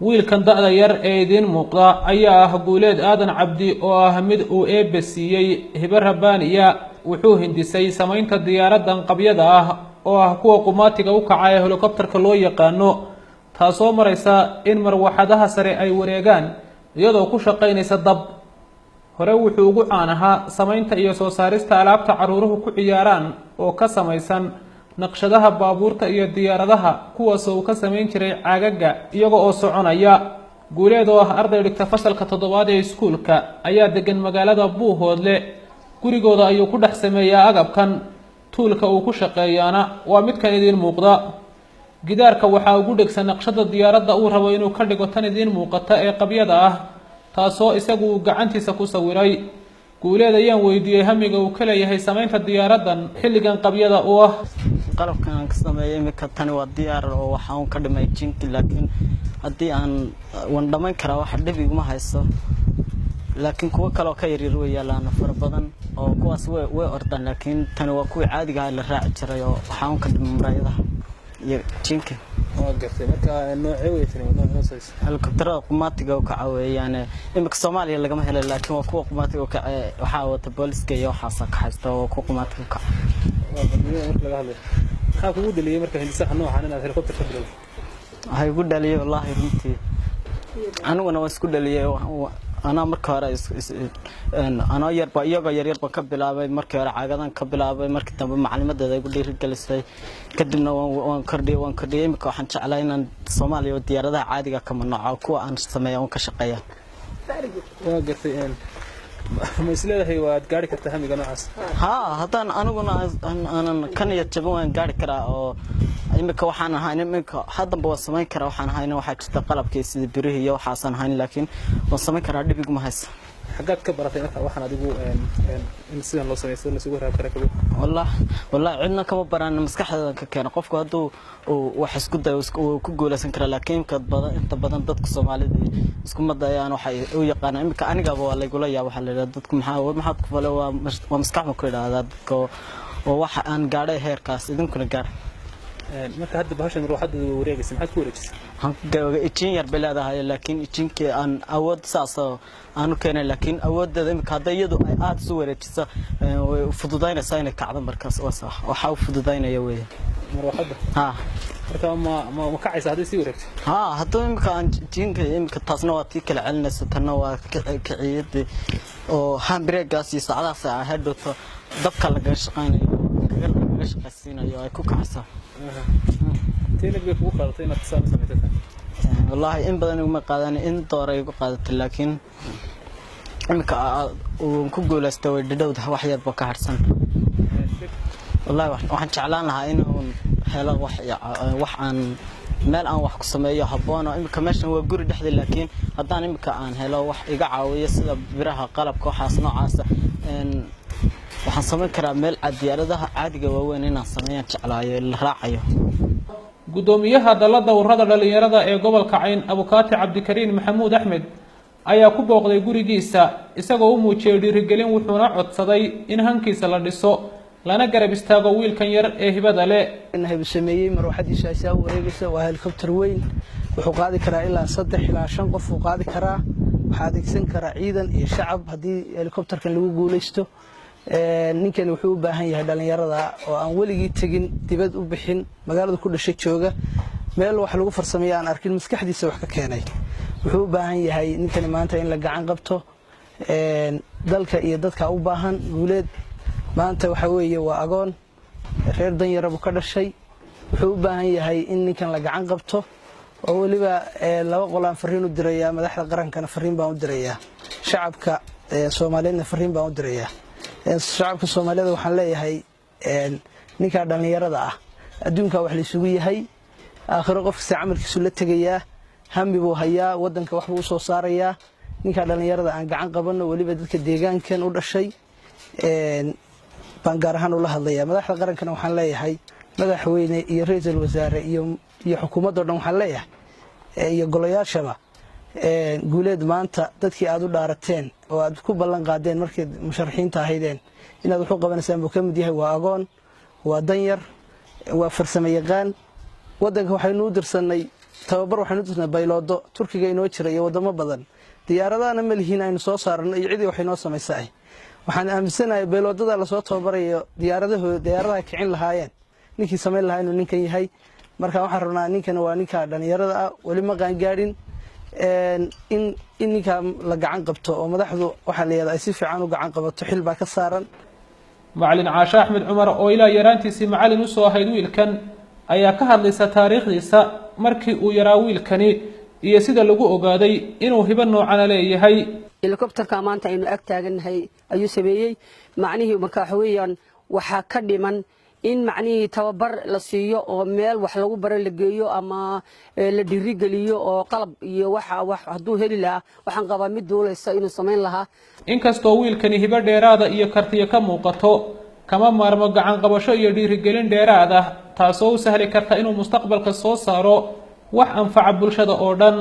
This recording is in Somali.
wiilkan da'da yar ee idin muuqda ayaa ah Guuleed Aadan Cabdi oo ah mid uu eebesiyay hibar rabbaaniya wuxuu hindisay samaynta diyaaradan qabyada ah oo ah kuwa qumaatiga u kacay helicopterka loo yaqaano taasoo maraysa in marwaxadaha sare ay wareegaan iyadoo ku shaqeynaysa dab hore wuxuu ugu caanahaa samaynta iyo soo saarista alaabta caruuruhu ku ciyaaraan oo ka samaysan naqshadaha baabuurta iyo diyaaradaha kuwaas oo ka sameyn jiray caagaga iyaga oo soconaya Guuleed oo ah arday dhigta fasalka 7aad ee iskuulka ayaa degan magaalada Buuhoodle gurigooda ayuu ku dhex sameeyaa agabkan tuulka uu ku shaqeeyana waa mid kan idin muuqda gidaarka waxa ugu dhigsan naqshada diyaaradda uu rabo inuu ka dhigo tan idin muuqata ee qabyada ah taasoo isagu gacantiisa ku sawiray Guuleed ayaan weydiiyay hamiga uu ka leeyahay samaynta diyaaradan xilligan qabyada oo ah qalabkan ka sameeyay imika tan waa diyaar oo waxa uu ka dhimay jinki laakiin hadii aan wan dhamaan kara wax dhib iguma haysto laakiin kuwa kale oo ka yaryar way yaalaan far badan oo kuwaas way ordan laakiin tan waa kuwa caadiga ah la raaci jiray oo waxa uu ka dhimay muraayadaha iyo jinki oo gartay marka noocee way tiray noocaas helicopter qumaatiga ka caawiyaan imika Soomaaliya laga ma helay laakiin waa kuwa qumaatiga ka waxa wata booliska iyo waxa ka haysto oo ku qumaatiga ka laga hadlay waxa kugu dhaliyay marka hindisaha noocan inaad helicopter ka bilowdo waxay ugu dhaliyay wallahi runtii aniguna waa isku dhaliyay ana marka hore ana yarba iyaga yaryarba ka bilaabay markii hore caagadan ka bilaabay markii dambe macallimadeeda igu dhiirigelisay kadibna waan kordhiyay imika waxaan jeclahay inaan Soomaaliya diyaaradaha caadiga ka mamnuuco kuwa aan sameeyo oo ka shaqeeya waa gartay ma isleedahay waad gaari kartaa hamiga noocaas haddaan aniguna aan kan iyo jaban waan gaari karaa oo imika waxaan ahayn imika hadanba waan samayn karaa waxaan ahayn waxa jirta qalabkii sida birihi iyo waxaan ahayn laakiin waan samayn karaa dhibig ma hayso xagaad ka baratay marka waxaan adigu in sidaan loo sameeyo la isugu raab kara kabo wallahi cidna kama baran maskaxda ka keenay qofku haduu wax isku dayo ku guulaysan kara laakiin inta badan dadka Soomaalida isku madayaan waxay u yaqaan imika aniga waa la igula yaab waxa la yiraahdo dadku maxaad ku falay waa maskax ma ku yiraahdaa dadka oo waxa aan gaaray heerkaas idinkuna gaar marka hadda bahashan ruuxada wareegaysan maxaad ku wareejisay hanka ijin yar bilaadahay laakiin ijinka aan awood saas aanu keenay laakiin awoodda imika hadda iyadu ay aad soo wareejisa way fududaynaysaa inay kacdo markaas waxa uu fududaynaya weey ruuxada marka ma kacaysa hadii si wareegto hadda imika aan ijinka imika taasna waa tii kala celinaysa tan waa kiciyada oo handbrake-gaas iyo saacadaas ay hadhowto dabka laga shaqeynayo kaga shaqeysiinayo ay ku kacaysaa تينك وقالت إنك تسامح سمعتها والله إن بدن ما قادني إن طاري قادت لكن إنك وكوجل استوى الدود وحيد بكهرسن والله وحن شعلان لها إنه هلا وحن مال أن وح قسمية حبانة إنك ماشي هو جوري دحدي لكن هذا إنك عن هلا وح يقع ويسد برها قلب كوحاسنا عاسة waxaan sameyn karaa meel diyaaradaha caadiga waaweyn inaan sameeyaan jeclaayo la raacayo gudoomiyaha dalada warada dhalinyarada ee gobolka Cayn Abukaati Cabdikariin Maxamuud Axmed ayaa ku booqday gurigiisa isagoo u muujiyay dhiirigelin wuxuuna codsaday in hankiisa la dhiso lana garab istaago wiilkan yar ee hibada leh inay sameeyay marwaxadiisa ay wareegaysa waa helicopter weyn wuxuu qaadi karaa ilaa 3 ilaa 5 qof uu qaadi karaa waxa adeegsan karaa ciidan iyo shacab hadii helicopterkan lagu guuleysto ninkan wuxuu u baahan yahay dhalinyarada oo aan weligii tagin dibad u bixin magaalada ku dhashay jooga meel wax lagu farsameeyo aan arkin maskaxdiisa wax ka keenay wuxuu u baahan yahay ninkan maanta in la gacan qabto dalka iyo dadka u baahan Guuleed maanta waxa weeye waa agoon reer danyar ka dhashay wuxuu u baahan yahay in ninkan la gacan qabto oo waliba laba qolaan fariin u diraya madaxda qarankana fariin baan u diraya shacabka Soomaaliyeedna fariin baan u diraya shacabka Soomaaliyeed waxaan leeyahay ninka dhalinyarada ah adduunka wax la isugu yahay aakhiro qofka amalkiisu la tagayaa hambi buu hayaa wadanka wax buu soo saarayaa ninka dhalinyarada aan gacan qabano waliba dadka deegaankan u dhashay baan gaar ahaan u la hadlayaa madaxda qarankana waxaan leeyahay madaxweyne iyo ra'iisul wasaare iyo xukuumadda dhan waxaan leeyahay iyo golayaashaba Guuleed maanta dadkii aad u dhaarateen oo aad ku ballan qaadeen markii musharaxiinta ahaydeen inaad wuxuu qabanaysaa buu ka mid yahay waa agoon waa danyar waa farsamo yaqaan wadanka waxaynu u dirsanay tababar waxaan u dirnay bayloodo Turkiga inoo jira iyo wadamo badan diyaaradana ma lihiin aynu soo saarno iyo cidii waxay noo samaysay waxaan aaminsanahay bayloodada la soo tababarayo diyaaradaha kicin lahaayeen ninkii sameyn lahaa inuu ninkan yahay marka waxaan rabnaa ninkan waa ninka dhalinyarada ah wali ma qaan gaarin in ninka la gacan qabto oo madaxdu waxa la yiraahdaa si fiican u gacan qabato xil baa ka saaran macallin Caasha Axmed Cumar oo ilaa yaraantiisii macallin u soo ahayd wiilkan ayaa ka hadlaysa taariikhdiisa markii uu yaraa wiilkani iyo sida lagu ogaaday inuu hibo noocan leeyahay helicopterka maanta aynu ag taaganahay ayuu sameeyay macnihii marka weeyaan waxa ka dhiman in macnihii tababar la siiyo oo meel wax lagu baro la geeyo ama la dirigeliyo oo qalab iyo wax haduu heli lahaa waxaan qabaa mid duulaysa inuu sameyn lahaa inkastoo wiilkani hibo dheeraada iyo kartiyo ka muuqato kama maarmo gacan qabasho iyo dhiirigelin dheeraad ah taasoo u sahli karta inuu mustaqbalka soo saaro wax anfaca bulshada oo dhan